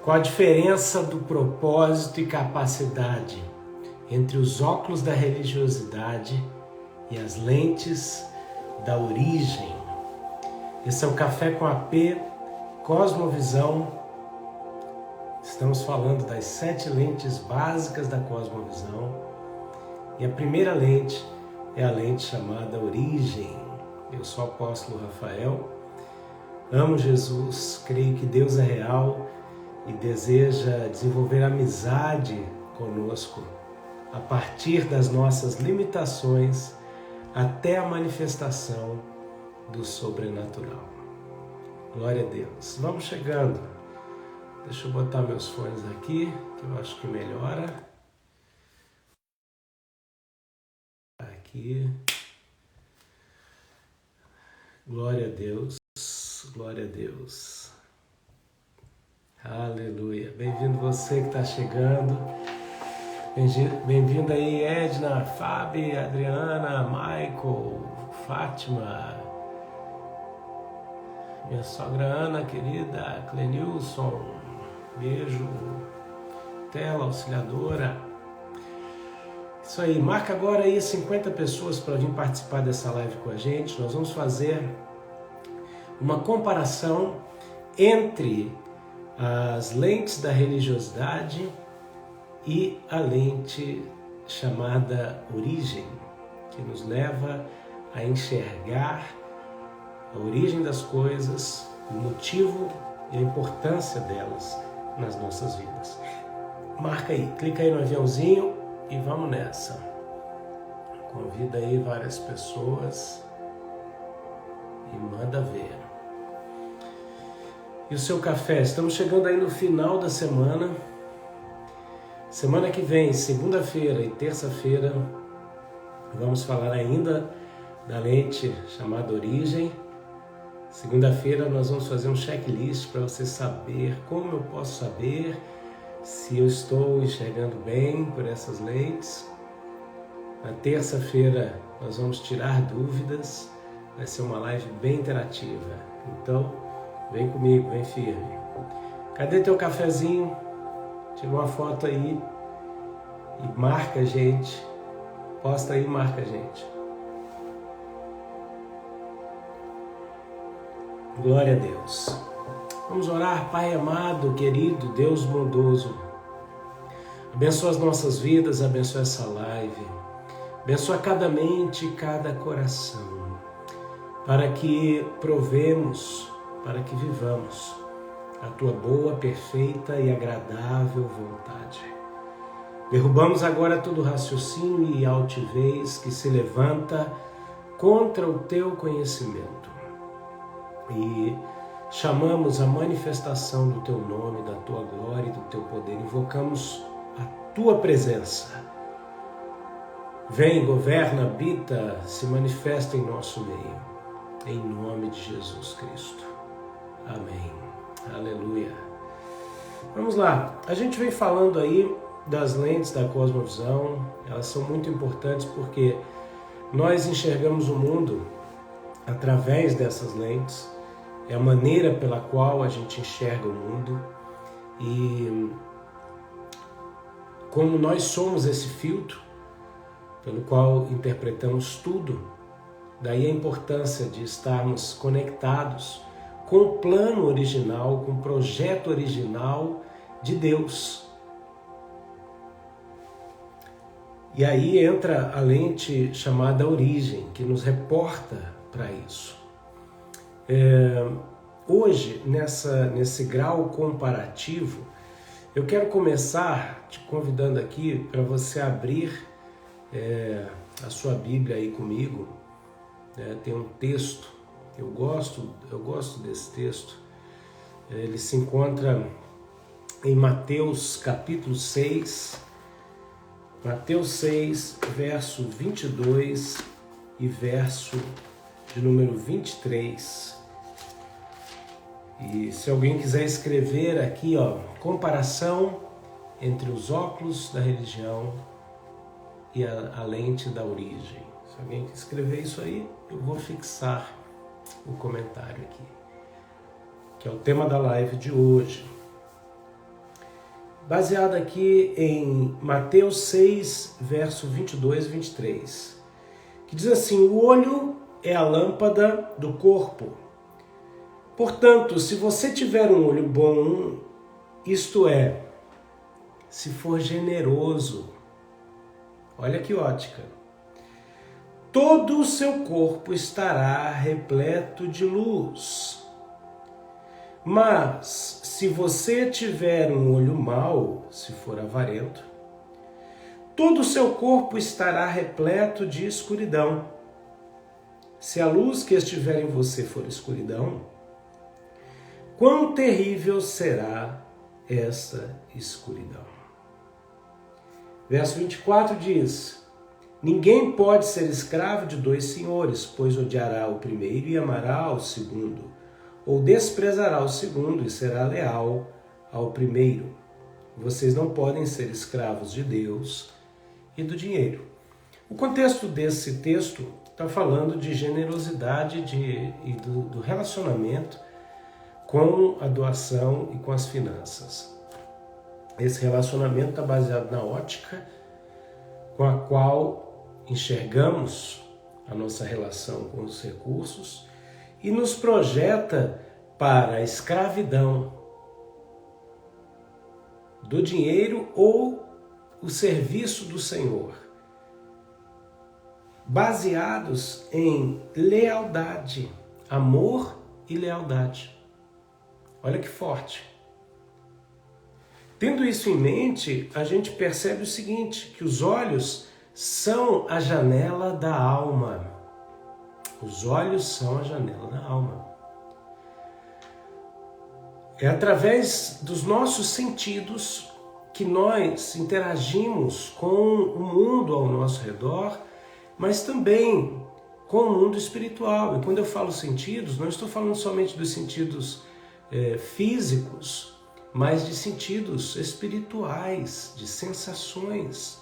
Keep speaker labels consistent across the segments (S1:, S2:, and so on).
S1: Qual a diferença do propósito e capacidade entre os óculos da religiosidade e as lentes da origem? Esse é o Café com AP Cosmovisão. Estamos falando das 7 lentes básicas da cosmovisão. E a primeira lente é a lente chamada origem. Eu sou o apóstolo Rafael, amo Jesus, creio que Deus é real e deseja desenvolver amizade conosco a partir das nossas limitações até a manifestação do sobrenatural. Glória a Deus. Vamos chegando. Deixa eu botar meus fones aqui, que eu acho que melhora. Aqui. Glória a Deus. Glória a Deus. Aleluia. Bem-vindo você que está chegando. Bem-vindo aí, Edna, Fábio, Adriana, Michael, Fátima, minha sogra Ana, querida, Clenilson, beijo, Tela, auxiliadora. Isso aí, marca agora aí 50 pessoas para vir participar dessa live com a gente. Nós vamos fazer uma comparação entre as lentes da religiosidade e a lente chamada origem, que nos leva a enxergar a origem das coisas, o motivo e a importância delas nas nossas vidas. Marca aí, clica aí no aviãozinho e vamos nessa. Convida aí várias pessoas e manda ver. E o seu café? Estamos chegando aí no final da semana. Semana que vem, segunda-feira e terça-feira, vamos falar ainda da lente chamada origem. Segunda-feira nós vamos fazer um checklist para você saber como eu posso saber se eu estou enxergando bem por essas lentes. Na terça-feira nós vamos tirar dúvidas, vai ser uma live bem interativa. Então, vem comigo, vem firme. Cadê teu cafezinho? Tira uma foto aí e marca a gente. Posta aí e marca a gente. Glória a Deus. Vamos orar. Pai amado, querido, Deus bondoso. Abençoa as nossas vidas, abençoa essa live. Abençoa cada mente e cada coração. Para que provemos, para que vivamos a tua boa, perfeita e agradável vontade. Derrubamos agora todo raciocínio e altivez que se levanta contra o teu conhecimento. E chamamos a manifestação do teu nome, da tua glória e do teu poder. Invocamos a tua presença. Vem, governa, habita, se manifesta em nosso meio. Em nome de Jesus Cristo. Amém. Aleluia. Vamos lá. A gente vem falando aí das lentes da cosmovisão. Elas são muito importantes porque nós enxergamos o mundo através dessas lentes. É a maneira pela qual a gente enxerga o mundo. E como nós somos esse filtro pelo qual interpretamos tudo, daí a importância de estarmos conectados com o plano original, com o projeto original de Deus. E aí entra a lente chamada origem, que nos reporta para isso. Hoje, nesse grau comparativo, eu quero começar te convidando aqui para você abrir a sua Bíblia aí comigo. Tem um texto, eu gosto desse texto. Ele se encontra em Mateus capítulo 6, Mateus 6, verso 22 e verso de número 23. E se alguém quiser escrever aqui, comparação entre os óculos da religião e a lente da origem. Se alguém escrever isso aí, eu vou fixar o comentário aqui, que é o tema da live de hoje. baseado aqui em Mateus 6, verso 22 e 23, que diz assim: o olho é a lâmpada do corpo. Portanto, se você tiver um olho bom, isto é, se for generoso, olha que ótica, todo o seu corpo estará repleto de luz. Mas, se você tiver um olho mau, se for avarento, todo o seu corpo estará repleto de escuridão. Se a luz que estiver em você for escuridão, quão terrível será essa escuridão. Verso 24 diz: ninguém pode ser escravo de dois senhores, pois odiará o primeiro e amará o segundo, ou desprezará o segundo e será leal ao primeiro. Vocês não podem ser escravos de Deus e do dinheiro. O contexto desse texto está falando de generosidade e do relacionamento com a doação e com as finanças. Esse relacionamento está baseado na ótica com a qual enxergamos a nossa relação com os recursos e nos projeta para a escravidão do dinheiro ou o serviço do Senhor, baseados em lealdade, amor e lealdade. Olha que forte. Tendo isso em mente, a gente percebe o seguinte, que os olhos são a janela da alma. Os olhos são a janela da alma. É através dos nossos sentidos que nós interagimos com o mundo ao nosso redor, mas também com o mundo espiritual. E quando eu falo sentidos, não estou falando somente dos sentidos físicos, mas de sentidos espirituais, de sensações.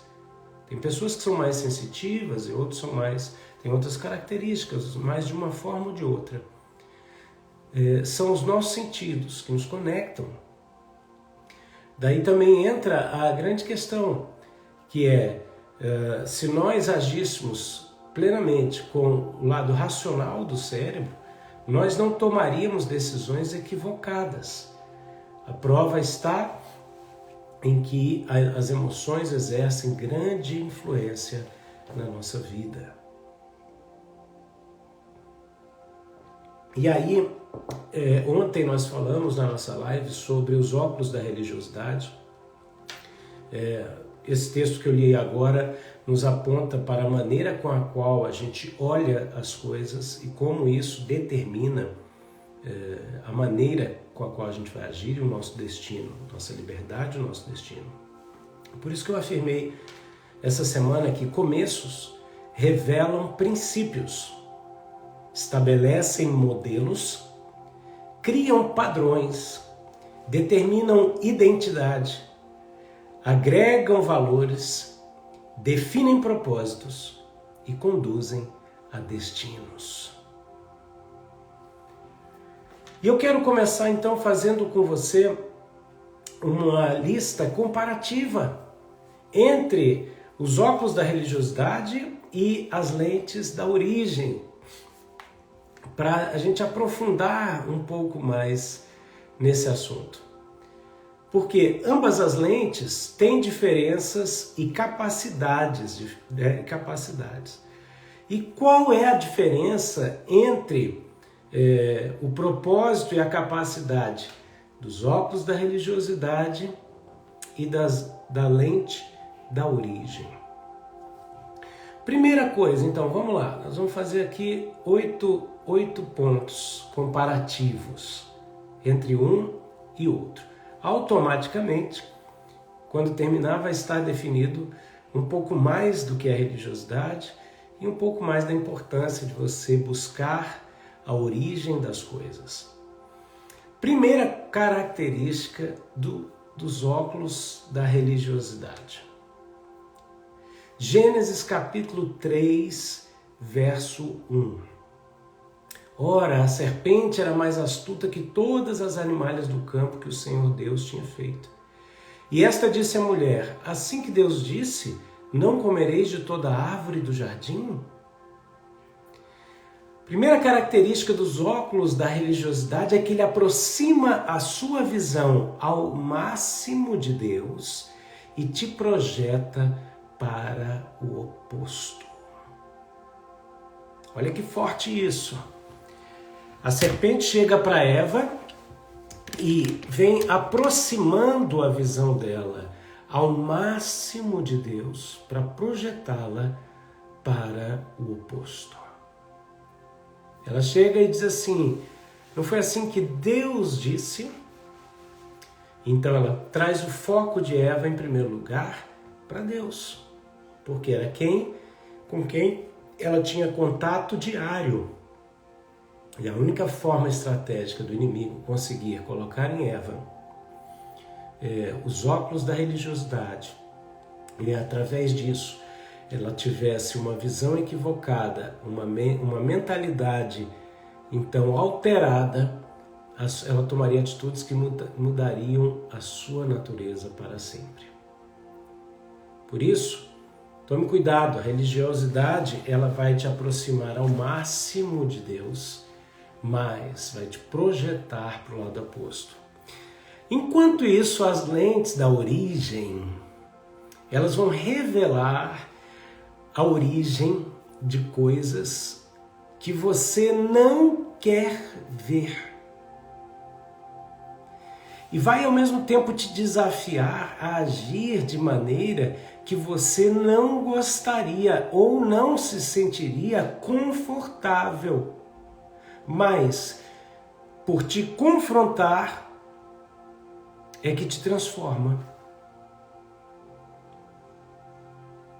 S1: Tem pessoas que são mais sensitivas e outros têm outras características, mas de uma forma ou de outra. São os nossos sentidos que nos conectam. Daí também entra a grande questão, que é, se nós agíssemos plenamente com o lado racional do cérebro, nós não tomaríamos decisões equivocadas. A prova está em que as emoções exercem grande influência na nossa vida. E aí, ontem nós falamos na nossa live sobre os óculos da religiosidade. Esse texto que eu li agora nos aponta para a maneira com a qual a gente olha as coisas e como isso determina a maneira com a qual a gente vai agir e o nosso destino, nossa liberdade e o nosso destino. Por isso que eu afirmei essa semana que começos revelam princípios, estabelecem modelos, criam padrões, determinam identidade, agregam valores, definem propósitos e conduzem a destinos. E eu quero começar então fazendo com você uma lista comparativa entre os óculos da religiosidade e as lentes da origem, para a gente aprofundar um pouco mais nesse assunto. Porque ambas as lentes têm diferenças e capacidades. E qual é a diferença entre o propósito e a capacidade dos óculos da religiosidade e da lente da origem? Primeira coisa, então, vamos lá. Nós vamos fazer aqui 8 pontos comparativos entre um e outro. Automaticamente, quando terminar, vai estar definido um pouco mais do que é religiosidade e um pouco mais da importância de você buscar a origem das coisas. Primeira característica dos óculos da religiosidade. Gênesis capítulo 3, verso 1. Ora, a serpente era mais astuta que todas as animalhas do campo que o Senhor Deus tinha feito. E esta disse à mulher: assim que Deus disse, não comereis de toda a árvore do jardim? Primeira característica dos óculos da religiosidade é que ele aproxima a sua visão ao máximo de Deus e te projeta para o oposto. Olha que forte isso. A serpente chega para Eva e vem aproximando a visão dela ao máximo de Deus para projetá-la para o oposto. Ela chega e diz assim: não foi assim que Deus disse? Então ela traz o foco de Eva em primeiro lugar para Deus, porque era com quem ela tinha contato diário. E a única forma estratégica do inimigo conseguir colocar em Eva os óculos da religiosidade, e através disso ela tivesse uma visão equivocada, uma mentalidade então alterada, ela tomaria atitudes que mudariam a sua natureza para sempre. Por isso, tome cuidado, a religiosidade ela vai te aproximar ao máximo de Deus, mas vai te projetar para o lado oposto. Enquanto isso, as lentes da origem, elas vão revelar a origem de coisas que você não quer ver. E vai ao mesmo tempo te desafiar a agir de maneira que você não gostaria ou não se sentiria confortável. Mas, por te confrontar, é que te transforma.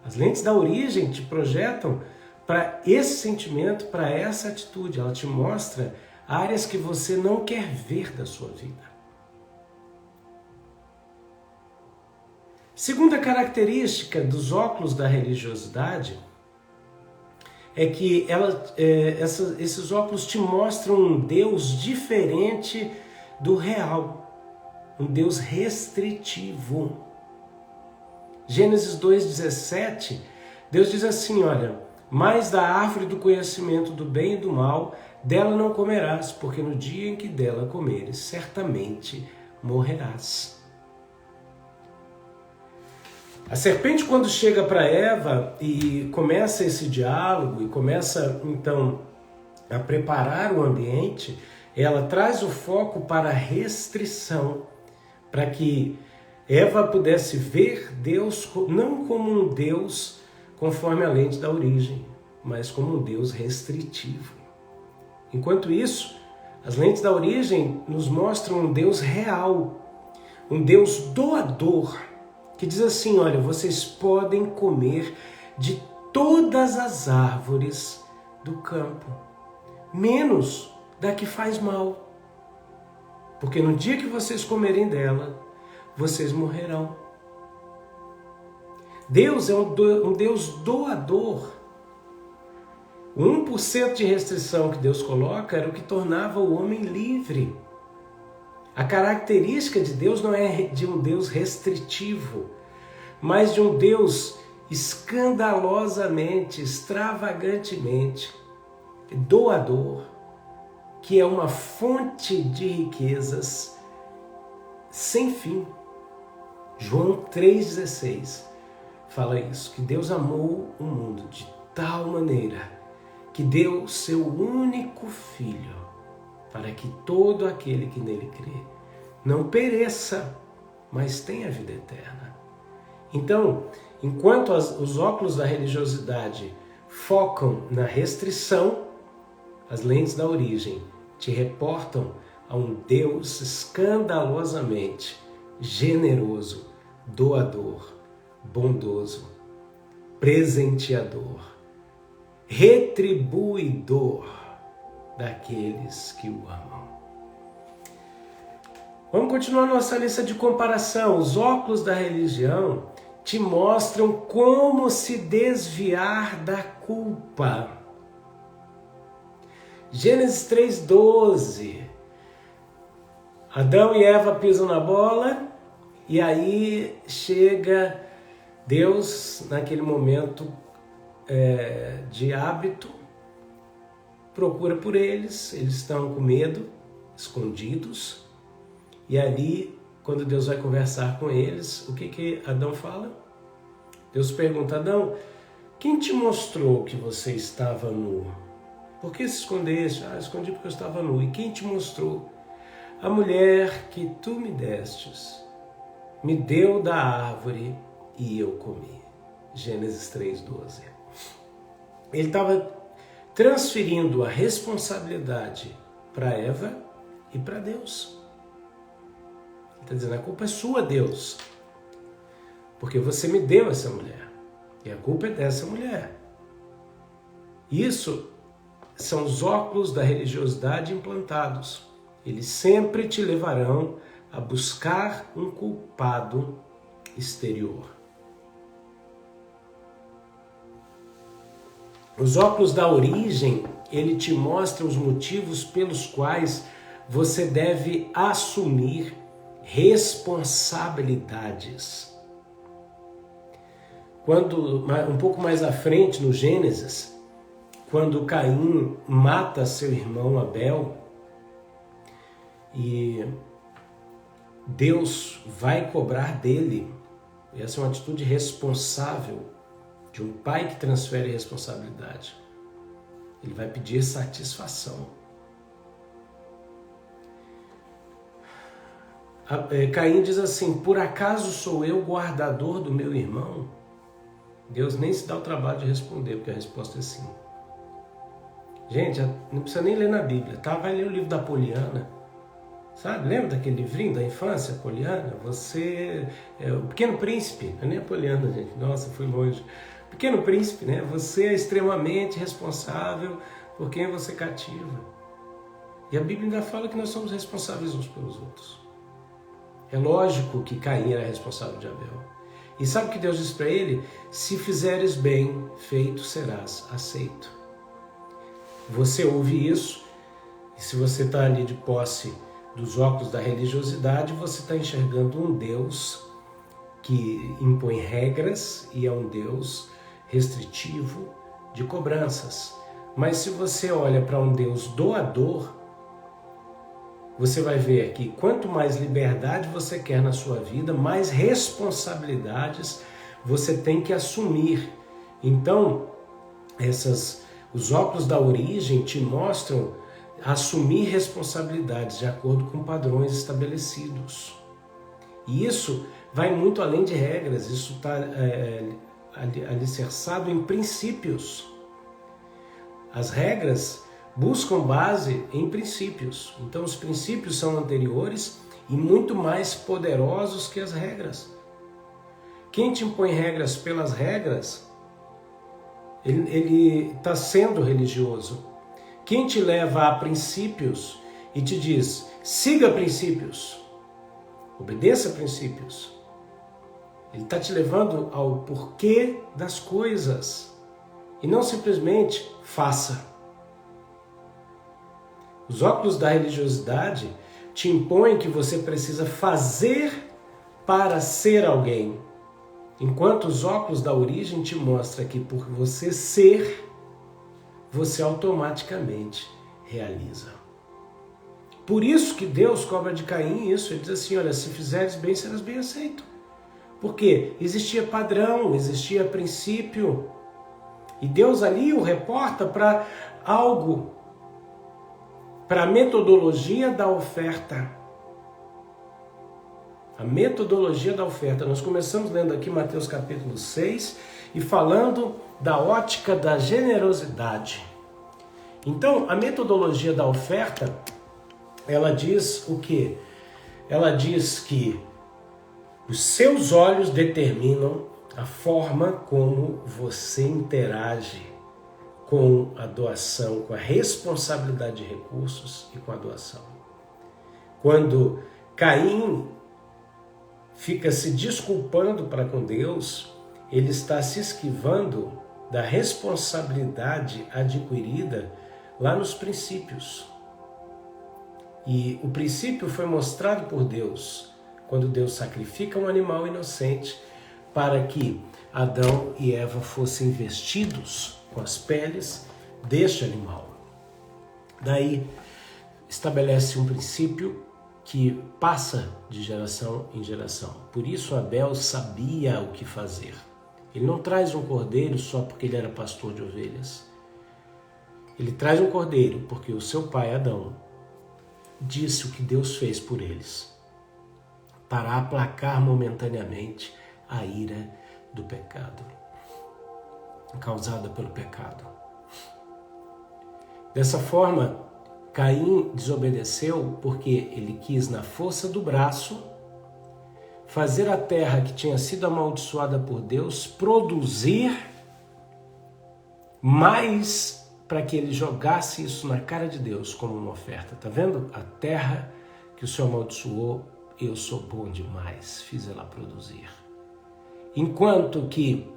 S1: As lentes da origem te projetam para esse sentimento, para essa atitude. Ela te mostra áreas que você não quer ver da sua vida. Segunda característica dos óculos da religiosidade é que esses óculos te mostram um Deus diferente do real, um Deus restritivo. Gênesis 2,17, Deus diz assim, olha, mas da árvore do conhecimento do bem e do mal, dela não comerás, porque no dia em que dela comeres, certamente morrerás. A serpente, quando chega para Eva e começa esse diálogo e começa então a preparar o ambiente, ela traz o foco para a restrição, para que Eva pudesse ver Deus não como um Deus conforme a lente da origem, mas como um Deus restritivo. Enquanto isso, as lentes da origem nos mostram um Deus real, um Deus doador, que diz assim, olha, vocês podem comer de todas as árvores do campo, menos da que faz mal, porque no dia que vocês comerem dela, vocês morrerão. Deus é um Deus doador. O 1% de restrição que Deus coloca era o que tornava o homem livre. A característica de Deus não é de um Deus restritivo, mas de um Deus escandalosamente, extravagantemente doador, que é uma fonte de riquezas sem fim. João 3,16 fala isso, que Deus amou o mundo de tal maneira que deu seu único Filho, para que todo aquele que nele crê não pereça, mas tenha vida eterna. Então, enquanto os óculos da religiosidade focam na restrição, as lentes da origem te reportam a um Deus escandalosamente generoso, doador, bondoso, presenteador, retribuidor daqueles que o amam. Vamos continuar nossa lista de comparação. Os óculos da religião te mostram como se desviar da culpa. Gênesis 3,12. Adão e Eva pisam na bola E aí chega Deus, naquele momento de hábito, procura por eles estão com medo, escondidos, e ali, quando Deus vai conversar com eles, o que Adão fala? Deus pergunta: Adão, quem te mostrou que você estava nu? Por que se escondeste? Escondi porque eu estava nu. E quem te mostrou? A mulher que tu me destes, me deu da árvore e eu comi. Gênesis 3:12. Ele estava transferindo a responsabilidade para Eva e para Deus. Ele está dizendo: a culpa é sua, Deus, porque você me deu essa mulher. E a culpa é dessa mulher. Isso são os óculos da religiosidade implantados. Eles sempre te levarão a buscar um culpado exterior. Os óculos da origem, ele te mostra os motivos pelos quais você deve assumir responsabilidades. Quando, um pouco mais à frente, no Gênesis, quando Caim mata seu irmão Abel, e Deus vai cobrar dele, essa é uma atitude responsável de um pai que transfere responsabilidade. Ele vai pedir satisfação. Caim diz assim: por acaso sou eu guardador do meu irmão? Deus nem se dá o trabalho de responder, porque a resposta é sim. Gente, não precisa nem ler na Bíblia, tá? Vai ler o livro da Poliana. Sabe? Lembra daquele livrinho da infância, Poliana? Você é o Pequeno Príncipe, não é nem a Poliana, gente. Nossa, fui longe. Pequeno Príncipe, né? Você é extremamente responsável por quem você cativa. E a Bíblia ainda fala que nós somos responsáveis uns pelos outros. É lógico que Caim era responsável de Abel. E sabe o que Deus diz para ele? Se fizeres bem, feito serás aceito. Você ouve isso, e se você está ali de posse dos óculos da religiosidade, você está enxergando um Deus que impõe regras e é um Deus restritivo de cobranças. Mas se você olha para um Deus doador, você vai ver que quanto mais liberdade você quer na sua vida, mais responsabilidades você tem que assumir. Então, os óculos da origem te mostram assumir responsabilidades de acordo com padrões estabelecidos. E isso vai muito além de regras, isso está alicerçado em princípios. As regras buscam base em princípios. Então os princípios são anteriores e muito mais poderosos que as regras. Quem te impõe regras pelas regras, ele está sendo religioso. Quem te leva a princípios e te diz: siga princípios, obedeça princípios, ele está te levando ao porquê das coisas e não simplesmente faça. Os óculos da religiosidade te impõem que você precisa fazer para ser alguém, enquanto os óculos da origem te mostram que por você ser, você automaticamente realiza. Por isso que Deus cobra de Caim isso. Ele diz assim: olha, se fizeres bem, serás bem aceito. Porque existia padrão, existia princípio. E Deus ali o reporta para algo, para a metodologia da oferta. A metodologia da oferta. Nós começamos lendo aqui Mateus capítulo 6 e falando da ótica da generosidade. Então, a metodologia da oferta, ela diz o quê? Ela diz que os seus olhos determinam a forma como você interage com a doação, com a responsabilidade de recursos e com a doação. Quando Caim fica se desculpando para com Deus, ele está se esquivando da responsabilidade adquirida lá nos princípios. E o princípio foi mostrado por Deus. quando Deus sacrifica um animal inocente para que Adão e Eva fossem vestidos com as peles deste animal. Daí estabelece um princípio que passa de geração em geração. Por isso Abel sabia o que fazer. Ele não traz um cordeiro só porque ele era pastor de ovelhas. Ele traz um cordeiro porque o seu pai Adão disse o que Deus fez por eles, para aplacar momentaneamente a ira do pecado, causada pelo pecado. Dessa forma, Caim desobedeceu porque ele quis, na força do braço, fazer a terra que tinha sido amaldiçoada por Deus produzir mais, para que ele jogasse isso na cara de Deus como uma oferta. Tá vendo? A terra que o Senhor amaldiçoou, eu sou bom demais, fiz ela produzir. Enquanto que,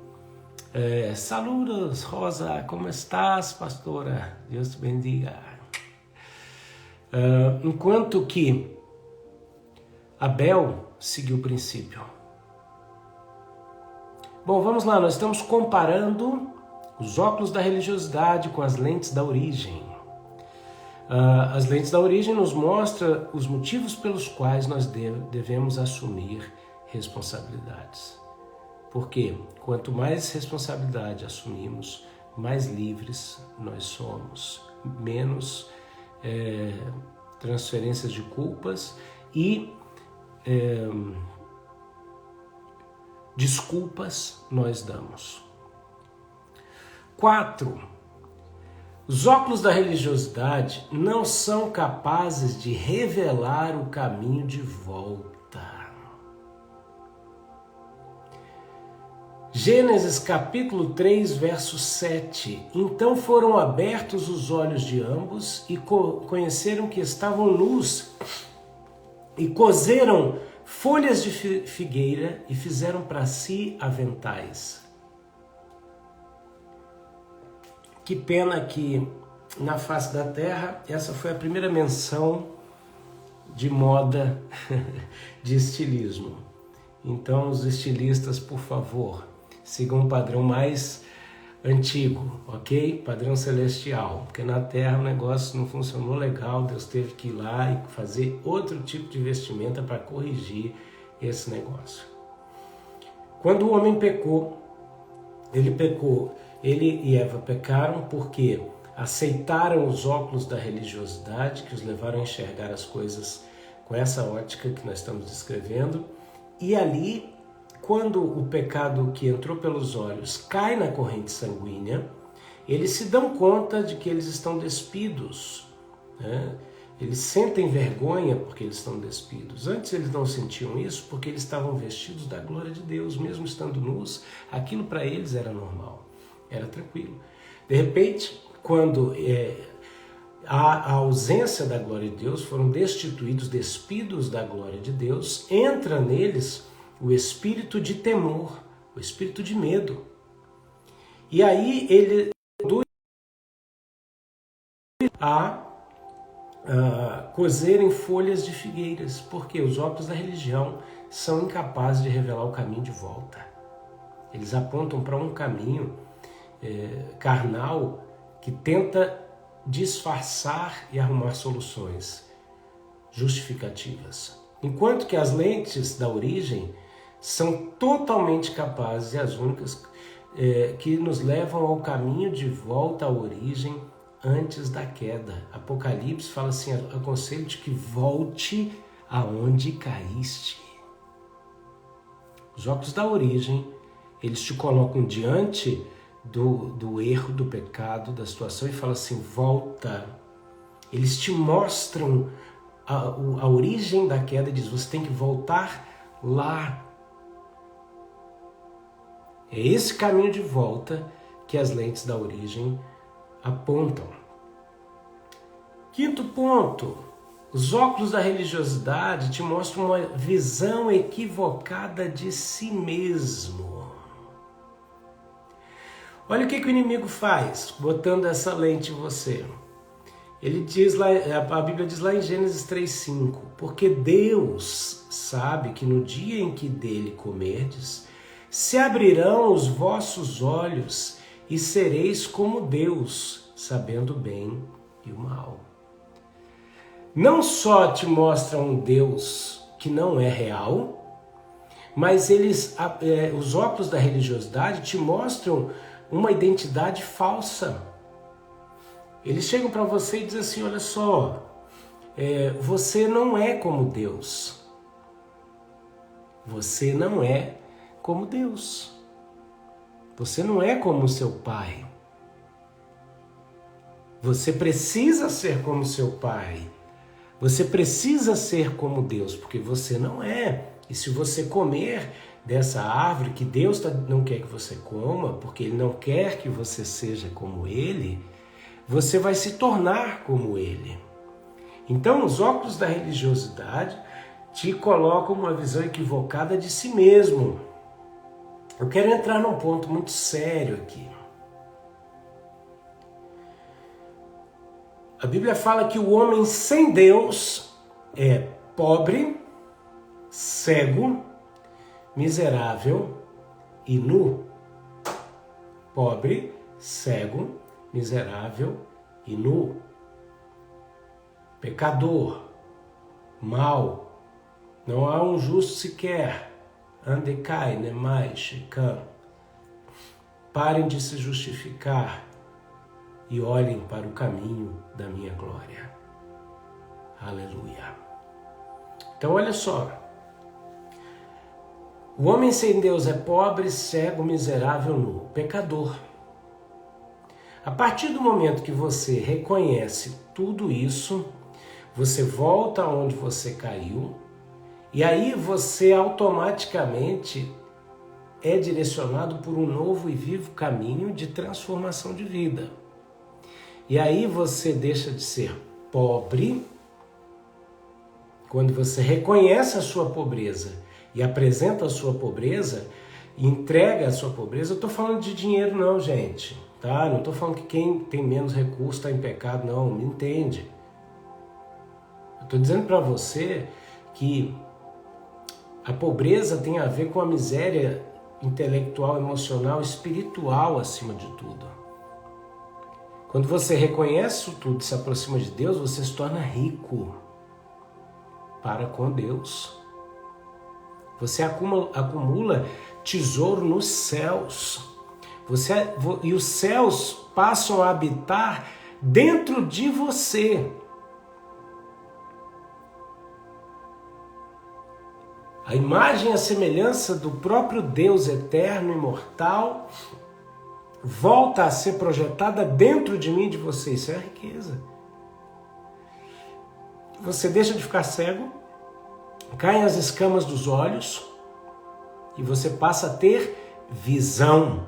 S1: saludos Rosa, como estás, pastora? Deus te bendiga. Enquanto que Abel seguiu o princípio. Bom, vamos lá, nós estamos comparando os óculos da religiosidade com as lentes da origem. As lentes da origem nos mostram os motivos pelos quais nós devemos assumir responsabilidades. Porque quanto mais responsabilidade assumimos, mais livres nós somos, menos transferências de culpas e desculpas nós damos. 4. Os óculos da religiosidade não são capazes de revelar o caminho de volta. Gênesis capítulo 3, verso 7. Então foram abertos os olhos de ambos e conheceram que estavam nus e coseram folhas de figueira e fizeram para si aventais. Que pena que na face da terra essa foi a primeira menção de moda de estilismo. Então os estilistas, por favor, sigam um padrão mais antigo, ok? Padrão celestial, porque na terra o negócio não funcionou legal, Deus teve que ir lá e fazer outro tipo de vestimenta para corrigir esse negócio. Quando o homem pecou, ele e Eva pecaram porque aceitaram os óculos da religiosidade que os levaram a enxergar as coisas com essa ótica que nós estamos descrevendo. E ali, quando o pecado que entrou pelos olhos cai na corrente sanguínea, eles se dão conta de que eles estão despidos, né? Eles sentem vergonha porque eles estão despidos. Antes eles não sentiam isso porque eles estavam vestidos da glória de Deus, mesmo estando nus, aquilo para eles era normal. Era tranquilo. De repente, quando a ausência da glória de Deus, foram destituídos, despidos da glória de Deus, entra neles o espírito de temor, o espírito de medo. E aí ele conduz a cozerem folhas de figueiras, porque os óculos da religião são incapazes de revelar o caminho de volta. Eles apontam para um caminho carnal que tenta disfarçar e arrumar soluções justificativas. Enquanto que as lentes da origem são totalmente capazes e as únicas que nos levam ao caminho de volta à origem antes da queda. Apocalipse fala assim, aconselho-te que volte aonde caíste. Os óculos da origem, eles te colocam diante do erro, do pecado, da situação e falam assim, volta. Eles te mostram a origem da queda e diz, você tem que voltar lá. É esse caminho de volta que as lentes da origem apontam. Quinto ponto, os óculos da religiosidade te mostram uma visão equivocada de si mesmo. Olha o que o inimigo faz, botando essa lente em você. Ele diz lá, a Bíblia diz lá em Gênesis 3:5, porque Deus sabe que no dia em que dele comerdes, se abrirão os vossos olhos e sereis como Deus, sabendo o bem e o mal. Não só te mostra um Deus que não é real, mas os óculos da religiosidade te mostram uma identidade falsa. Eles chegam para você e dizem assim, olha só, você não é como Deus. Você não é como Deus. Você não é como seu pai. Você precisa ser como seu pai. Você precisa ser como Deus, porque você não é. E se você comer dessa árvore que Deus não quer que você coma, porque Ele não quer que você seja como Ele, você vai se tornar como Ele. Então, os óculos da religiosidade te colocam uma visão equivocada de si mesmo. Eu quero entrar num ponto muito sério aqui. A Bíblia fala que o homem sem Deus é pobre, cego, miserável e nu. Pobre, cego, miserável e nu. Pecador, mau, não há um justo sequer. Andecai, nemai, shekam. Parem de se justificar e olhem para o caminho da minha glória. Aleluia. Então olha só. O homem sem Deus é pobre, cego, miserável, nu, pecador. A partir do momento que você reconhece tudo isso, você volta aonde você caiu e aí você automaticamente é direcionado por um novo e vivo caminho de transformação de vida. E aí você deixa de ser pobre, quando você reconhece a sua pobreza e apresenta a sua pobreza, entrega a sua pobreza. Eu estou falando de dinheiro não, gente, tá? Não estou falando que quem tem menos recurso está em pecado, não, me entende. Eu estou dizendo para você que a pobreza tem a ver com a miséria intelectual, emocional, espiritual acima de tudo. Quando você reconhece isso tudo e se aproxima de Deus, você se torna rico para com Deus. Você acumula tesouro nos céus. E os céus passam a habitar dentro de você. A imagem e a semelhança do próprio Deus eterno, imortal, volta a ser projetada dentro de mim e de você. Isso é a riqueza. Você deixa de ficar cego, caem as escamas dos olhos e você passa a ter visão.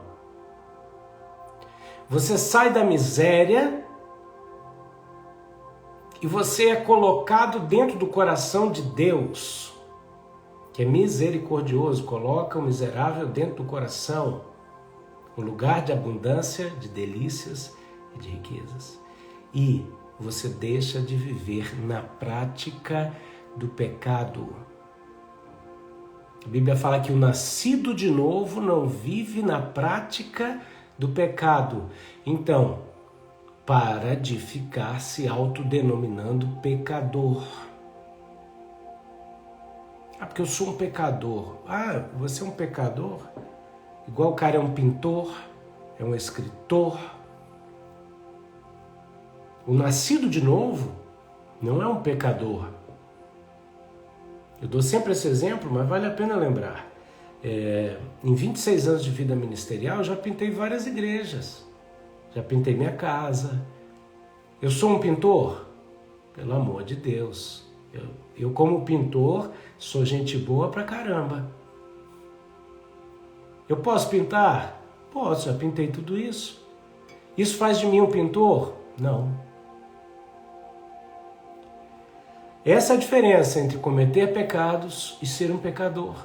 S1: Você sai da miséria e você é colocado dentro do coração de Deus, que é misericordioso, coloca o miserável dentro do coração, um lugar de abundância, de delícias e de riquezas. E você deixa de viver na prática do pecado. A Bíblia fala que o nascido de novo não vive na prática do pecado. Então, para de ficar se autodenominando pecador. Porque eu sou um pecador. Você é um pecador? Igual o cara é um pintor, é um escritor. O nascido de novo não é um pecador. Eu dou sempre esse exemplo, mas vale a pena lembrar. Em 26 anos de vida ministerial, eu já pintei várias igrejas. Já pintei minha casa. Eu sou um pintor? Pelo amor de Deus. Eu como pintor, sou gente boa pra caramba. Eu posso pintar? Posso, já pintei tudo isso. Isso faz de mim um pintor? Não. Essa é a diferença entre cometer pecados e ser um pecador.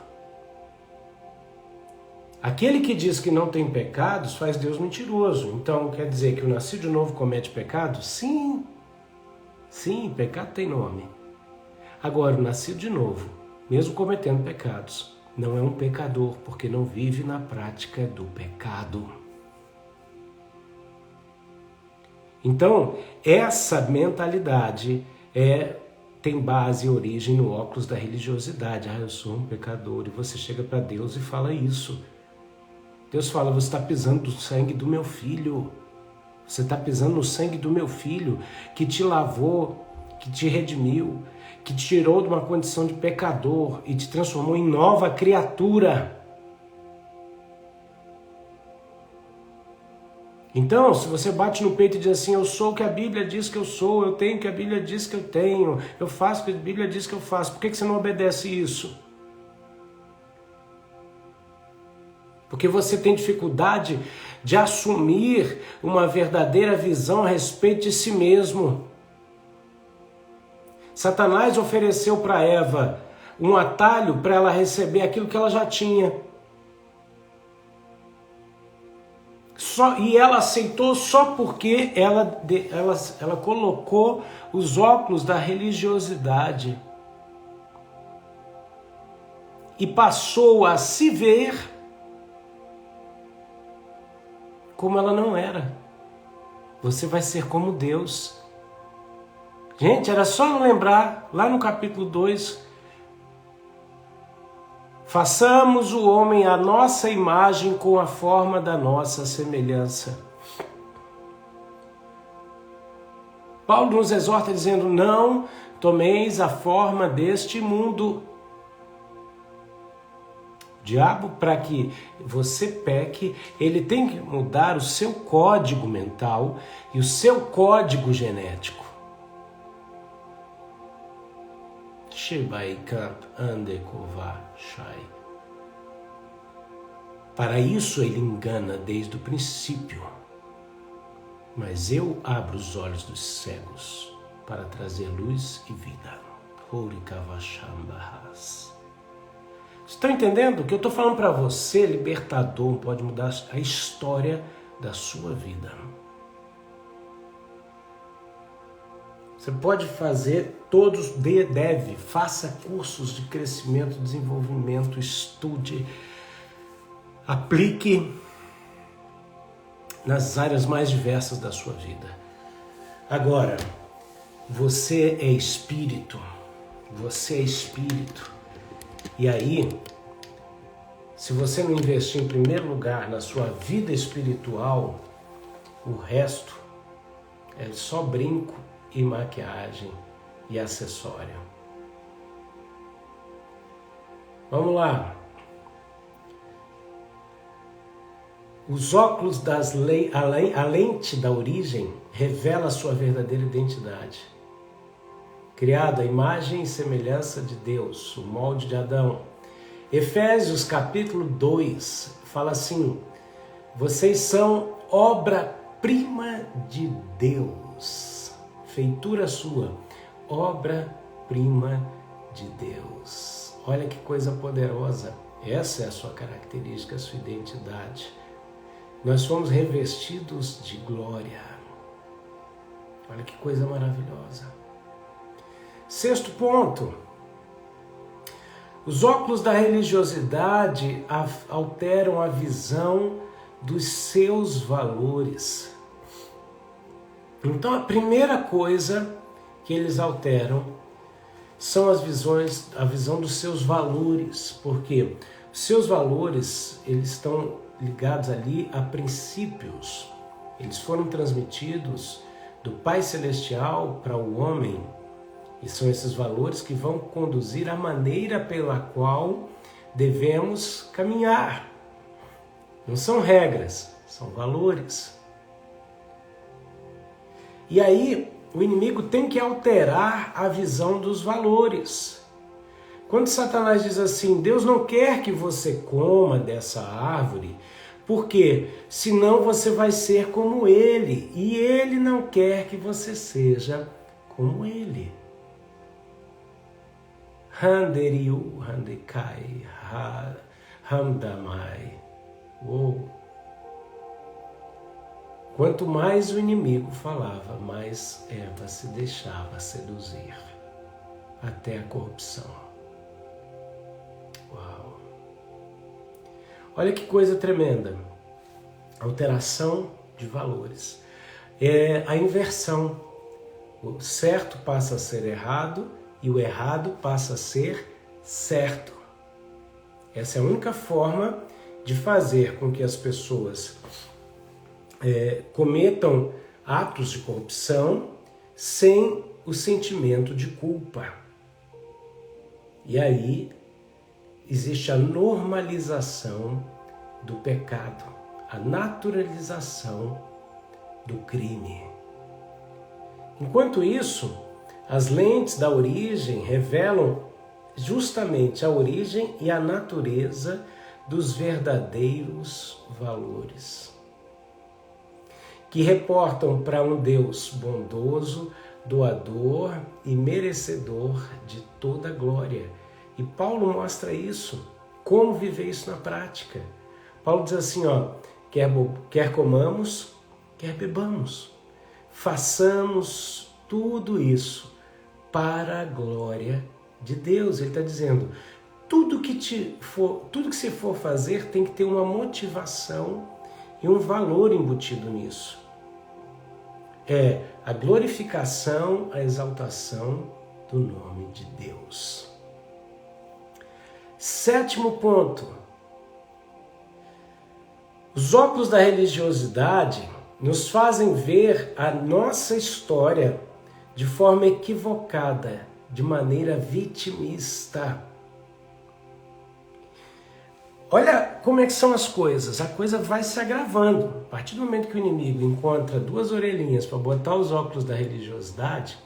S1: Aquele que diz que não tem pecados faz Deus mentiroso. Então quer dizer que o nascido de novo comete pecado? Sim. Sim, pecado tem nome. Agora, o nascido de novo, mesmo cometendo pecados, não é um pecador, porque não vive na prática do pecado. Então, essa mentalidade tem base e origem no óculos da religiosidade. Eu sou um pecador. E você chega para Deus e fala isso. Deus fala, você está pisando no sangue do meu filho. Você está pisando no sangue do meu filho, que te lavou, que te redimiu, que te tirou de uma condição de pecador e te transformou em nova criatura. Então, se você bate no peito e diz assim, eu sou o que a Bíblia diz que eu sou, eu tenho o que a Bíblia diz que eu tenho, eu faço o que a Bíblia diz que eu faço, por que você não obedece isso? Porque você tem dificuldade de assumir uma verdadeira visão a respeito de si mesmo. Satanás ofereceu para Eva um atalho para ela receber aquilo que ela já tinha. E ela aceitou só porque ela colocou os óculos da religiosidade e passou a se ver como ela não era. Você vai ser como Deus. Gente, era só não lembrar, lá no capítulo 2, façamos o homem à nossa imagem com a forma da nossa semelhança. Paulo nos exorta dizendo, não tomeis a forma deste mundo. O diabo, para que você peque, ele tem que mudar o seu código mental e o seu código genético. Para isso ele engana desde o princípio. Mas eu abro os olhos dos cegos para trazer luz e vida. Estão entendendo? O que eu estou falando para você, libertador, pode mudar a história da sua vida. Você pode fazer faça cursos de crescimento, desenvolvimento, estude, aplique nas áreas mais diversas da sua vida. Agora, você é espírito, e aí, se você não investir em primeiro lugar na sua vida espiritual, o resto é só brinco e maquiagem e acessório. Vamos lá. Os óculos a lente da origem revela a sua verdadeira identidade. Criado à imagem e semelhança de Deus, o molde de Adão. Efésios capítulo 2 fala assim, vocês são obra-prima de Deus. Feitura sua, obra-prima de Deus. Olha que coisa poderosa. Essa é a sua característica, a sua identidade. Nós fomos revestidos de glória. Olha que coisa maravilhosa. Sexto ponto. Os óculos da religiosidade alteram a visão dos seus valores. Então a primeira coisa que eles alteram são a visão dos seus valores, porque os seus valores eles estão ligados ali a princípios. Eles foram transmitidos do Pai Celestial para o homem e são esses valores que vão conduzir a maneira pela qual devemos caminhar. Não são regras, são valores. E aí, o inimigo tem que alterar a visão dos valores. Quando Satanás diz assim, Deus não quer que você coma dessa árvore, porque senão você vai ser como ele, e ele não quer que você seja como ele. Handeriu, handekai, hamdamai. Quanto mais o inimigo falava, mais Eva se deixava seduzir até a corrupção. Uau! Olha que coisa tremenda. Alteração de valores. É a inversão. O certo passa a ser errado e o errado passa a ser certo. Essa é a única forma de fazer com que as pessoas cometam atos de corrupção sem o sentimento de culpa. E aí existe a normalização do pecado, a naturalização do crime. Enquanto isso, as lentes da origem revelam justamente a origem e a natureza dos verdadeiros valores, que reportam para um Deus bondoso, doador e merecedor de toda glória. E Paulo mostra isso, como viver isso na prática. Paulo diz assim, quer comamos, quer bebamos, façamos tudo isso para a glória de Deus. Ele está dizendo, tudo que você for fazer tem que ter uma motivação e um valor embutido nisso. É a glorificação, a exaltação do nome de Deus. 7º ponto. Os óculos da religiosidade nos fazem ver a nossa história de forma equivocada, de maneira vitimista. Olha como é que são as coisas, a coisa vai se agravando. A partir do momento que o inimigo encontra 2 orelhinhas para botar os óculos da religiosidade,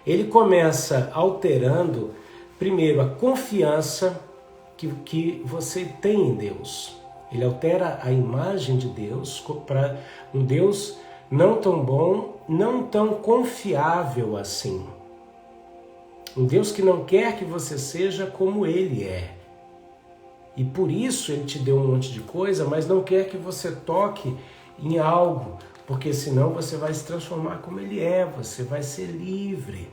S1: ele começa alterando, primeiro, a confiança que você tem em Deus. Ele altera a imagem de Deus para um Deus não tão bom, não tão confiável assim. Um Deus que não quer que você seja como Ele é. E por isso Ele te deu um monte de coisa, mas não quer que você toque em algo, porque senão você vai se transformar como Ele é, você vai ser livre.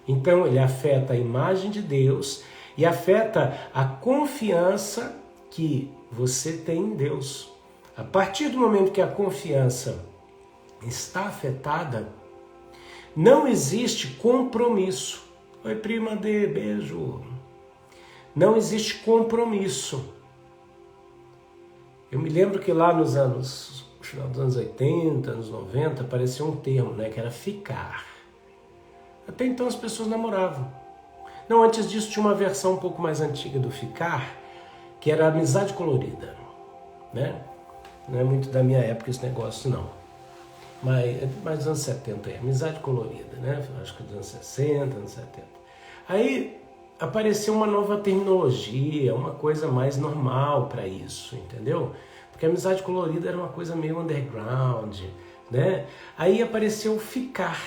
S1: Então Ele afeta a imagem de Deus e afeta a confiança que você tem em Deus. A partir do momento que a confiança está afetada, não existe compromisso. Oi, prima D, beijo. Não existe compromisso. Eu me lembro que lá no final dos anos 80, anos 90, apareceu um termo, que era ficar. Até então as pessoas namoravam. Não, antes disso tinha uma versão um pouco mais antiga do ficar, que era amizade colorida, Não é muito da minha época esse negócio, não. Mas é mais dos anos 70, amizade colorida, Acho que dos anos 60, anos 70. Aí apareceu uma nova terminologia, uma coisa mais normal para isso, entendeu? Porque a amizade colorida era uma coisa meio underground, Aí apareceu o ficar.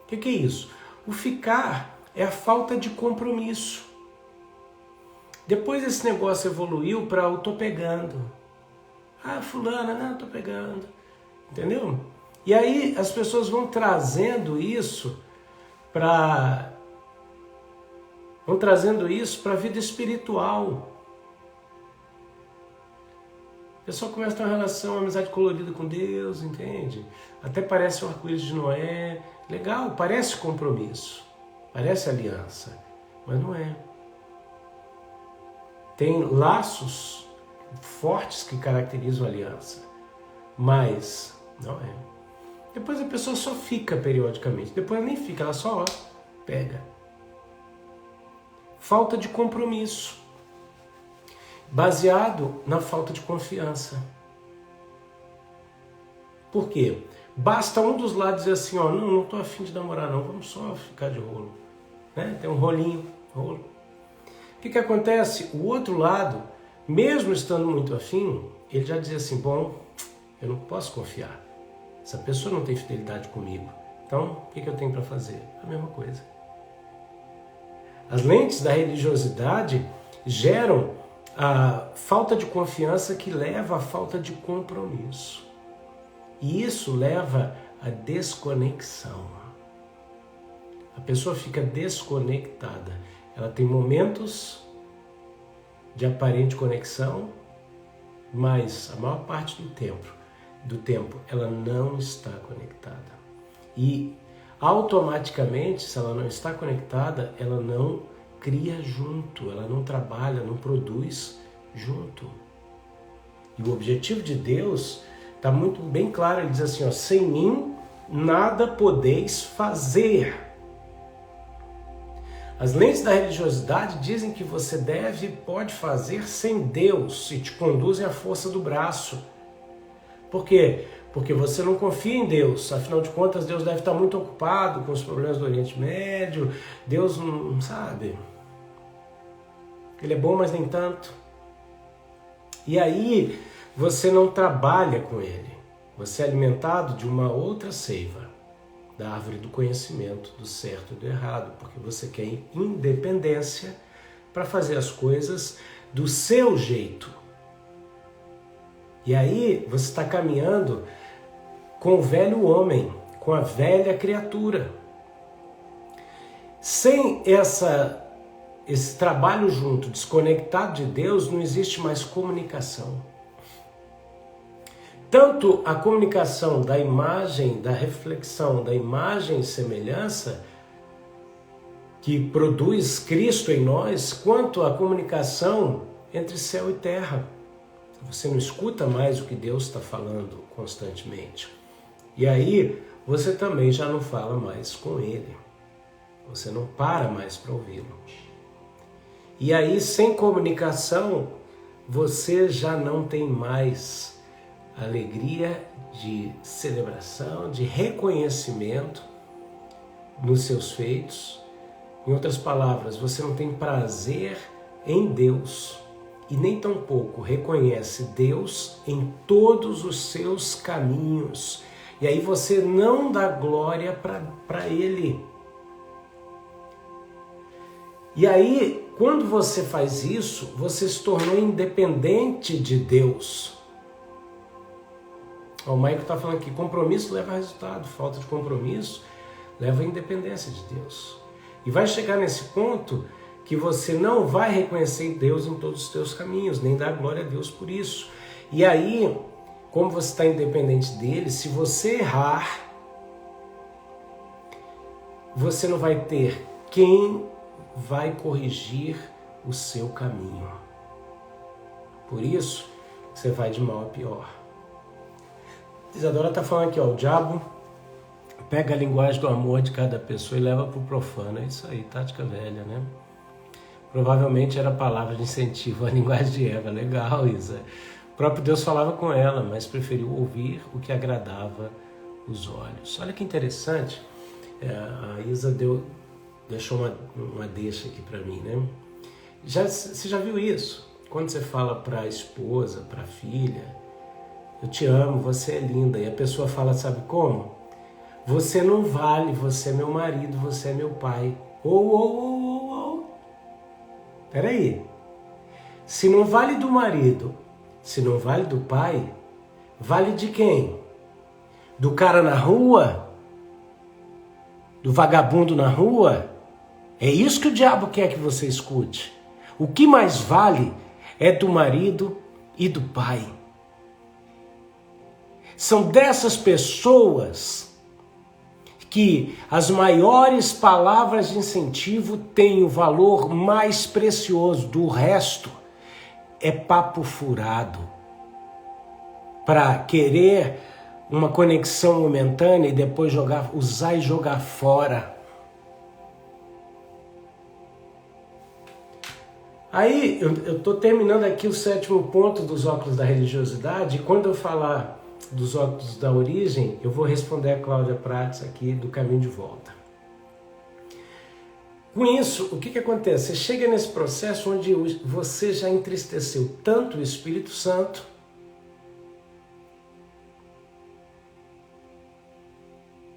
S1: O que é isso? O ficar é a falta de compromisso. Depois esse negócio evoluiu para eu tô pegando. Ah, fulana, não, eu tô pegando. Entendeu? E aí as pessoas vão trazendo isso para a vida espiritual. A pessoa começa a ter uma relação, uma amizade colorida com Deus, entende? Até parece um arco-íris de Noé. Legal, parece compromisso, parece aliança, mas não é. Tem laços fortes que caracterizam a aliança, mas não é. Depois a pessoa só fica periodicamente, depois ela nem fica, ela só pega. Falta de compromisso, baseado na falta de confiança. Por quê? Basta um dos lados dizer assim, não estou afim de namorar não, vamos só ficar de rolo. Tem um rolo. O que acontece? O outro lado, mesmo estando muito afim, ele já dizia assim, bom, eu não posso confiar. Essa pessoa não tem fidelidade comigo. Então, o que eu tenho para fazer? A mesma coisa. As lentes da religiosidade geram a falta de confiança que leva à falta de compromisso. E isso leva à desconexão. A pessoa fica desconectada. Ela tem momentos de aparente conexão, mas a maior parte do tempo ela não está conectada. E automaticamente, se ela não está conectada, ela não cria junto, ela não trabalha, não produz junto. E o objetivo de Deus está muito bem claro, ele diz assim, ó, sem mim nada podeis fazer. As lentes da religiosidade dizem que você pode fazer sem Deus e te conduzem à força do braço. Por quê? Porque você não confia em Deus. Afinal de contas, Deus deve estar muito ocupado com os problemas do Oriente Médio. Deus não sabe. Ele é bom, mas nem tanto. E aí, você não trabalha com ele. Você é alimentado de uma outra seiva, da árvore do conhecimento do certo e do errado, porque você quer independência para fazer as coisas do seu jeito. E aí você está caminhando com o velho homem, com a velha criatura. Sem esse trabalho junto, desconectado de Deus, não existe mais comunicação. Tanto a comunicação da imagem, da reflexão da imagem e semelhança que produz Cristo em nós, quanto a comunicação entre céu e terra. Você não escuta mais o que Deus está falando constantemente. E aí você também já não fala mais com Ele. Você não para mais para ouvi-lo. E aí, sem comunicação, você já não tem mais alegria de celebração, de reconhecimento nos seus feitos. Em outras palavras, você não tem prazer em Deus e nem tampouco reconhece Deus em todos os seus caminhos. E aí você não dá glória para Ele. E aí, quando você faz isso, você se tornou independente de Deus. O Maico está falando aqui, compromisso leva a resultado, falta de compromisso leva a independência de Deus. E vai chegar nesse ponto que você não vai reconhecer Deus em todos os teus caminhos, nem dar glória a Deus por isso. E aí, como você está independente dele, se você errar, você não vai ter quem vai corrigir o seu caminho. Por isso, você vai de mal a pior. Isadora está falando aqui, ó, o diabo pega a linguagem do amor de cada pessoa e leva para o profano. É isso aí, tática velha, né? Provavelmente era a palavra de incentivo à linguagem de Eva. Legal, Isa. O próprio Deus falava com ela, mas preferiu ouvir o que agradava os olhos. Olha que interessante. A Isa deixou uma deixa aqui para mim, né? Você já viu isso? Quando você fala para a esposa, para a filha, eu te amo, você é linda. E a pessoa fala, sabe como? Você não vale, você é meu marido, você é meu pai. Peraí. Se não vale do marido, se não vale do pai, vale de quem? Do cara na rua? Do vagabundo na rua? É isso que o diabo quer que você escute. O que mais vale é do marido e do pai. São dessas pessoas que as maiores palavras de incentivo têm o valor mais precioso. Do resto é papo furado para querer uma conexão momentânea e depois usar e jogar fora. Aí eu estou terminando aqui o 7º ponto dos óculos da religiosidade, e quando eu falar dos óculos da origem, eu vou responder a Cláudia Prates aqui do Caminho de Volta. Com isso, o que acontece? Você chega nesse processo onde você já entristeceu tanto o Espírito Santo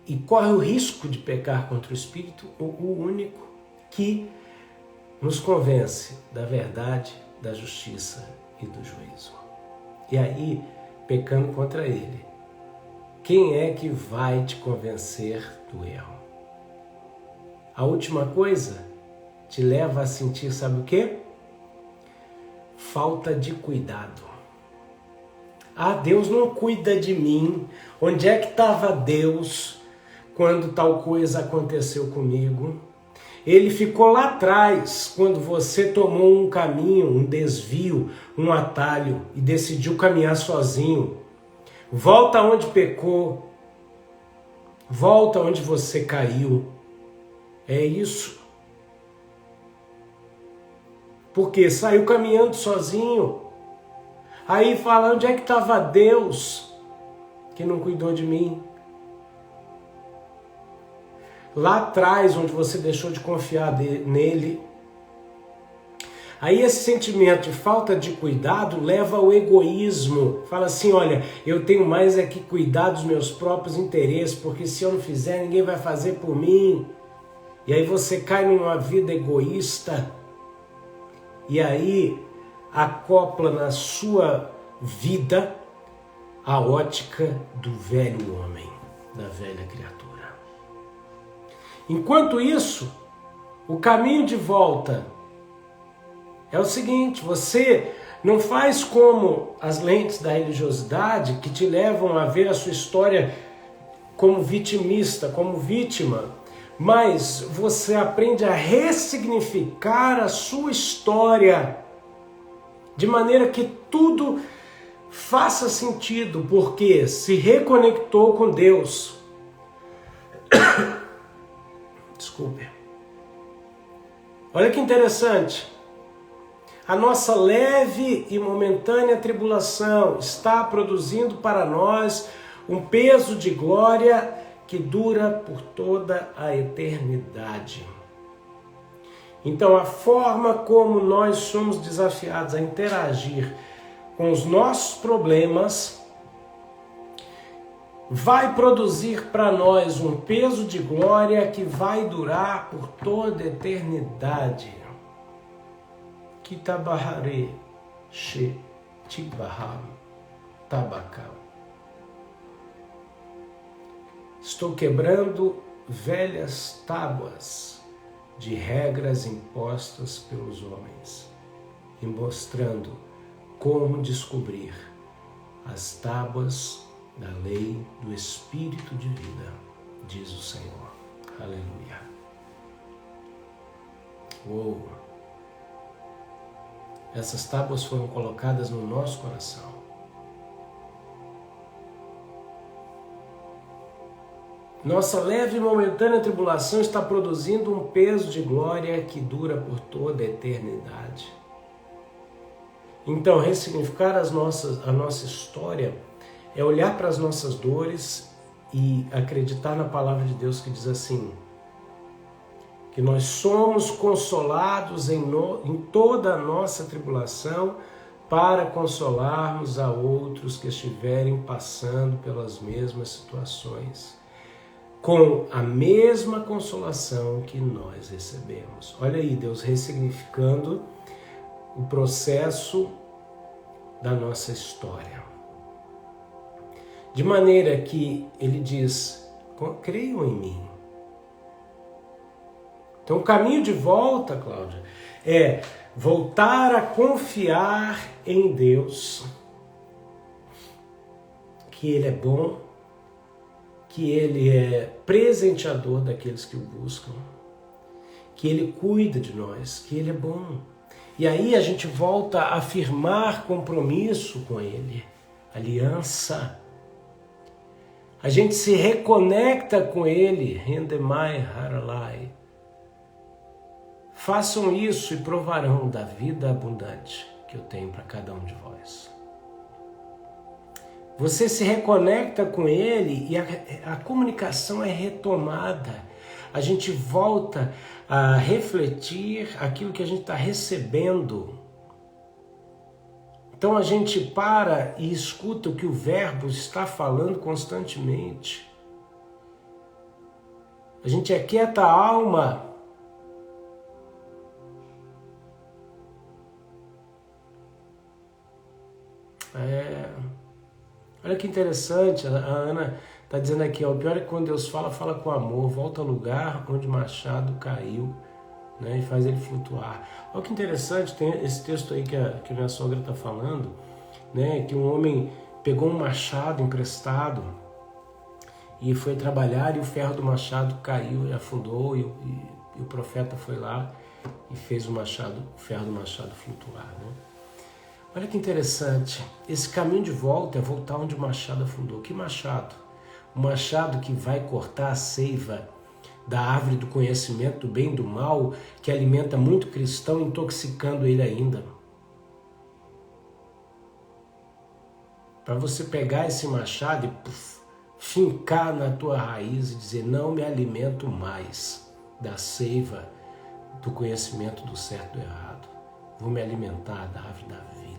S1: e corre o risco de pecar contra o Espírito, o único que nos convence da verdade, da justiça e do juízo. E aí, pecando contra ele, quem é que vai te convencer do erro? A última coisa te leva a sentir, sabe o quê? Falta de cuidado. Ah, Deus não cuida de mim. Onde é que estava Deus quando tal coisa aconteceu comigo? Ele ficou lá atrás quando você tomou um caminho, um desvio, um atalho e decidiu caminhar sozinho. Volta onde pecou. Volta onde você caiu. É isso. Porque saiu caminhando sozinho. Aí fala, onde é que estava Deus que não cuidou de mim? Lá atrás, onde você deixou de confiar nele. Aí esse sentimento de falta de cuidado leva ao egoísmo. Fala assim, olha, eu tenho mais é que cuidar dos meus próprios interesses, porque se eu não fizer, ninguém vai fazer por mim. E aí você cai numa vida egoísta. E aí acopla na sua vida a ótica do velho homem, da velha criatura. Enquanto isso, o caminho de volta é o seguinte, você não faz como as lentes da religiosidade que te levam a ver a sua história como vitimista, como vítima, mas você aprende a ressignificar a sua história de maneira que tudo faça sentido, porque se reconectou com Deus. Desculpe. Olha que interessante. A nossa leve e momentânea tribulação está produzindo para nós um peso de glória que dura por toda a eternidade. Então, a forma como nós somos desafiados a interagir com os nossos problemas vai produzir para nós um peso de glória que vai durar por toda a eternidade. Kitabahare she tibaham tabakam. Estou quebrando velhas tábuas de regras impostas pelos homens e mostrando como descobrir as tábuas da lei do Espírito de vida, diz o Senhor. Aleluia. Uou! Essas tábuas foram colocadas no nosso coração. Nossa leve e momentânea tribulação está produzindo um peso de glória que dura por toda a eternidade. Então, ressignificar a nossa história é olhar para as nossas dores e acreditar na palavra de Deus que diz assim, que nós somos consolados em toda a nossa tribulação para consolarmos a outros que estiverem passando pelas mesmas situações, com a mesma consolação que nós recebemos. Olha aí, Deus ressignificando o processo da nossa história. De maneira que ele diz, creiam em mim. Então o caminho de volta, Cláudia, é voltar a confiar em Deus, que Ele é bom, que Ele é presenteador daqueles que o buscam, que Ele cuida de nós, que Ele é bom. E aí a gente volta a afirmar compromisso com Ele, aliança. A gente se reconecta com Ele, Rendemai Haralai. Façam isso e provarão da vida abundante que eu tenho para cada um de vós. Você se reconecta com Ele e a comunicação é retomada. A gente volta a refletir aquilo que a gente está recebendo. Então a gente para e escuta o que o Verbo está falando constantemente. A gente aquieta a alma. Olha que interessante, a Ana Está dizendo aqui, ó, o pior é que quando Deus fala, fala com amor, volta ao lugar onde o machado caiu, né, e faz ele flutuar. Olha que interessante, tem esse texto aí que a minha sogra está falando, né, que um homem pegou um machado emprestado e foi trabalhar, e o ferro do machado caiu e afundou, e o profeta foi lá e fez o ferro do machado flutuar, né? Olha que interessante, esse caminho de volta é voltar onde o machado afundou. Que machado? O machado que vai cortar a seiva da árvore do conhecimento do bem e do mal, que alimenta muito cristão, intoxicando ele ainda. Para você pegar esse machado e fincar na tua raiz e dizer, não me alimento mais da seiva do conhecimento do certo e do errado. Vou me alimentar da árvore da vida.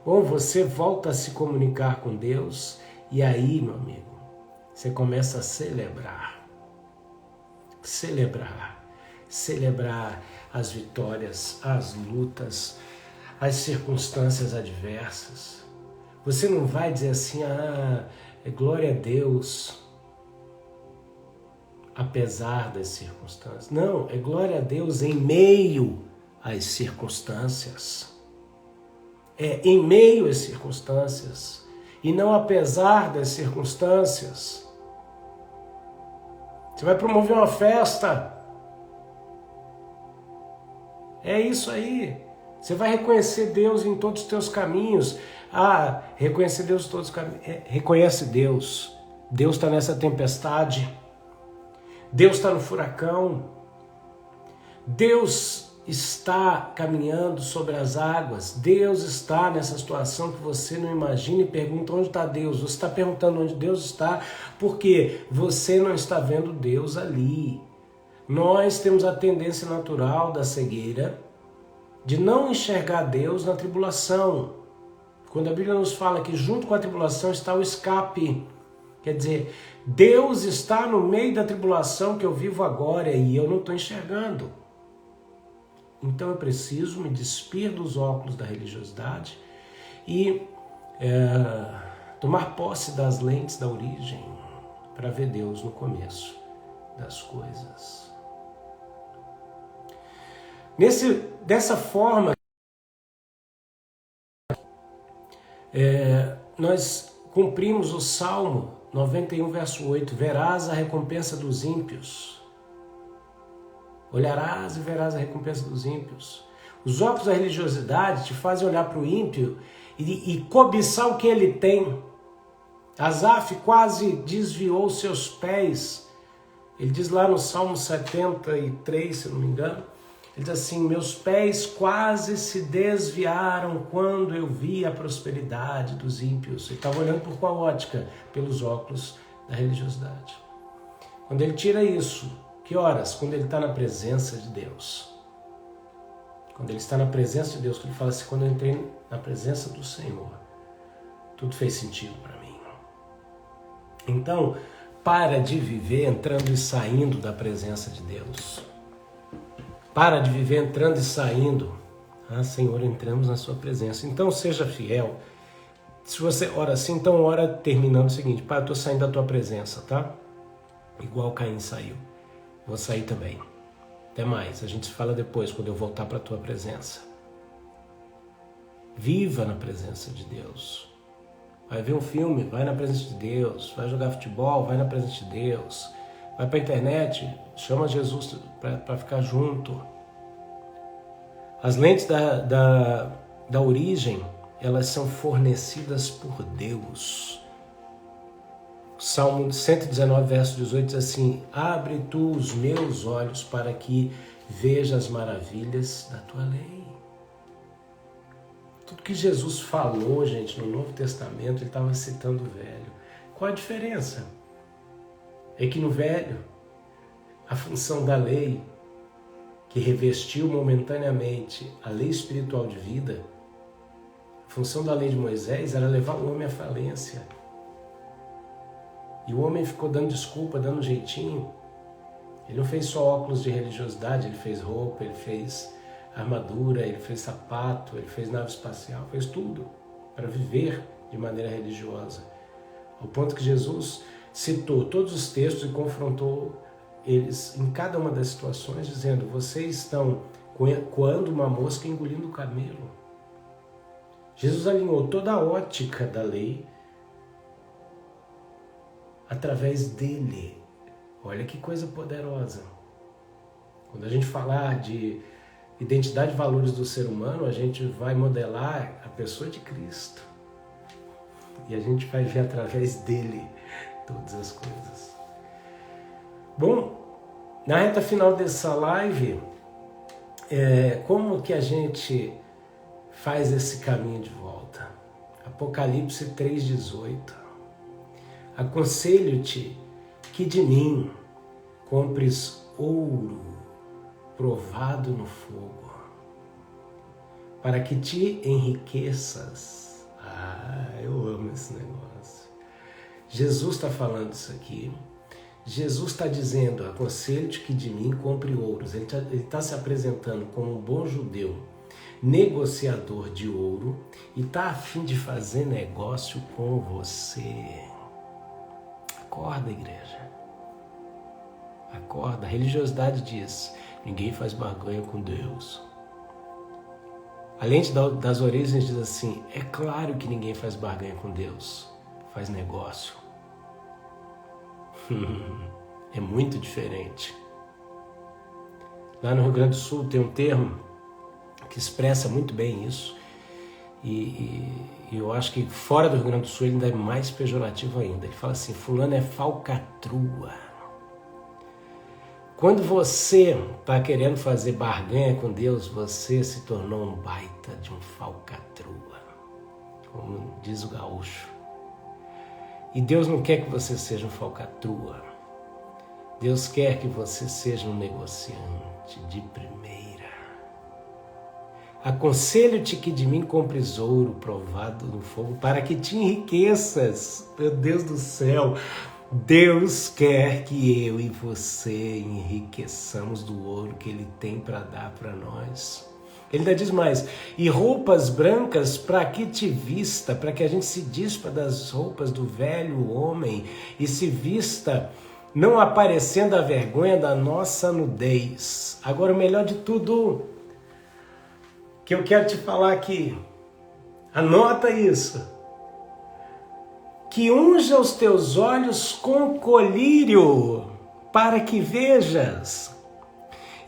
S1: Ou você volta a se comunicar com Deus e aí, meu amigo, você começa a celebrar. Celebrar as vitórias, as lutas, as circunstâncias adversas. Você não vai dizer assim, glória a Deus, apesar das circunstâncias. Não, é glória a Deus em meio às circunstâncias. É em meio às circunstâncias e não apesar das circunstâncias. Você vai promover uma festa. É isso aí. Você vai reconhecer Deus em todos os teus caminhos. Reconhecer Deus em todos os caminhos. Reconhece Deus. Deus está nessa tempestade. Deus está no furacão. Deus está caminhando sobre as águas. Deus está nessa situação que você não imagina e pergunta onde está Deus. Você está perguntando onde Deus está porque você não está vendo Deus ali. Nós temos a tendência natural da cegueira de não enxergar Deus na tribulação. Quando a Bíblia nos fala que junto com a tribulação está o escape. Quer dizer, Deus está no meio da tribulação que eu vivo agora e eu não estou enxergando. Então eu preciso me despir dos óculos da religiosidade e tomar posse das lentes da origem para ver Deus no começo das coisas. Dessa forma, nós cumprimos o Salmo 91, verso 8, verás a recompensa dos ímpios. Olharás e verás a recompensa dos ímpios. Os óculos da religiosidade te fazem olhar para o ímpio e cobiçar o que ele tem. Asaf quase desviou seus pés. Ele diz lá no Salmo 73, se não me engano, ele diz assim, meus pés quase se desviaram quando eu vi a prosperidade dos ímpios. Ele estava olhando por qual ótica? Pelos óculos da religiosidade. Quando ele tira isso, que horas? Quando ele está na presença de Deus. Quando ele está na presença de Deus, que ele fala assim, quando eu entrei na presença do Senhor, tudo fez sentido para mim. Então, para de viver entrando e saindo da presença de Deus. Para de viver entrando e saindo. Senhor, entramos na sua presença. Então, seja fiel. Se você ora assim, então ora terminando o seguinte, Pai, eu estou saindo da tua presença, tá? Igual Caim saiu. Vou sair também. Até mais. A gente se fala depois, quando eu voltar para a tua presença. Viva na presença de Deus. Vai ver um filme, vai na presença de Deus. Vai jogar futebol, vai na presença de Deus. Vai para a internet, chama Jesus para ficar junto. As lentes da origem, elas são fornecidas por Deus. Salmo 119, verso 18 diz assim, abre tu os meus olhos para que veja as maravilhas da tua lei. Tudo que Jesus falou, gente, no Novo Testamento, ele estava citando o Velho. Qual a diferença? É que no Velho, a função da lei, que revestiu momentaneamente a lei espiritual de vida, a função da lei de Moisés era levar o homem à falência. E o homem ficou dando desculpa, dando jeitinho. Ele não fez só óculos de religiosidade, ele fez roupa, ele fez armadura, ele fez sapato, ele fez nave espacial, fez tudo para viver de maneira religiosa. Ao ponto que Jesus citou todos os textos e confrontou eles em cada uma das situações, dizendo: vocês estão coando uma mosca e engolindo o camelo. Jesus alinhou toda a ótica da lei através dele. Olha que coisa poderosa. Quando a gente falar de identidade e valores do ser humano, a gente vai modelar a pessoa de Cristo. E a gente vai ver através dele todas as coisas. Bom, na reta final dessa live, como que a gente faz esse caminho de volta? Apocalipse 3,18. Aconselho-te que de mim compres ouro provado no fogo, para que te enriqueças. Eu amo esse negócio. Jesus está falando isso aqui. Jesus está dizendo: aconselho-te que de mim compre ouros. Ele está se apresentando como um bom judeu, negociador de ouro, e está a fim de fazer negócio com você. Acorda, igreja. Acorda. A religiosidade diz: ninguém faz barganha com Deus. A lente das origens diz assim: é claro que ninguém faz barganha com Deus, faz negócio. É muito diferente. Lá no Rio Grande do Sul tem um termo que expressa muito bem isso, e eu acho que fora do Rio Grande do Sul ele ainda é mais pejorativo ainda. Ele fala assim: fulano é falcatrua. Quando você está querendo fazer barganha com Deus, você se tornou um baita de um falcatrua, como diz o gaúcho. E Deus não quer que você seja um falcatrua. Deus quer que você seja um negociante de primeira. Aconselho-te que de mim compres ouro provado no fogo, para que te enriqueças. Meu Deus do céu! Deus quer que eu e você enriqueçamos do ouro que Ele tem para dar para nós. Ele ainda diz mais: e roupas brancas para que te vista, para que a gente se dispa das roupas do velho homem e se vista, não aparecendo a vergonha da nossa nudez. Agora, o melhor de tudo que eu quero te falar aqui, anota isso: que unja os teus olhos com colírio, para que vejas.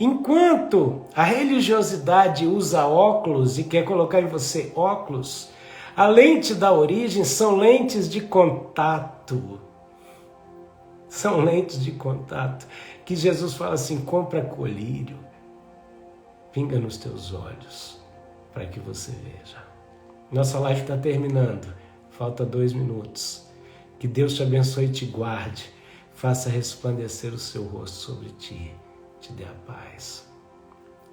S1: Enquanto a religiosidade usa óculos e quer colocar em você óculos, a lente da origem são lentes de contato. São lentes de contato. Que Jesus fala assim: compra colírio, pinga nos teus olhos, para que você veja. Nossa live está terminando. Falta 2 minutos. Que Deus te abençoe e te guarde. Faça resplandecer o seu rosto sobre ti. Te dê a paz.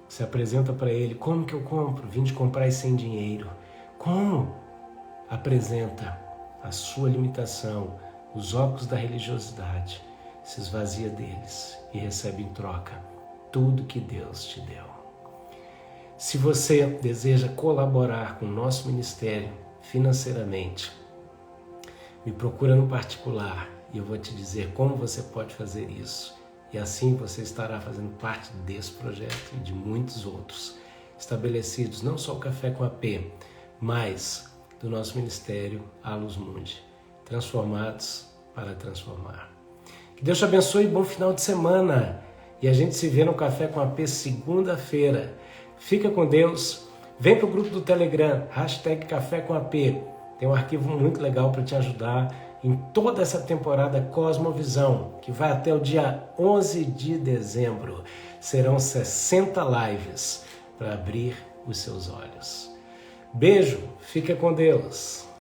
S1: Se apresenta para Ele. Como que eu compro? Vim de comprar sem dinheiro. Como? Apresenta a sua limitação, os óculos da religiosidade. Se esvazia deles e recebe em troca tudo que Deus te deu. Se você deseja colaborar com o nosso ministério financeiramente, me procura no particular e eu vou te dizer como você pode fazer isso. E assim você estará fazendo parte desse projeto e de muitos outros estabelecidos, não só o Café com AP, mas do nosso ministério Alus Mundi, transformados para transformar. Que Deus te abençoe e bom final de semana. E a gente se vê no Café com AP segunda-feira. Fica com Deus. Vem para o grupo do Telegram, #Café com AP. Tem um arquivo muito legal para te ajudar em toda essa temporada Cosmovisão, que vai até o dia 11 de dezembro. Serão 60 lives para abrir os seus olhos. Beijo, fica com Deus.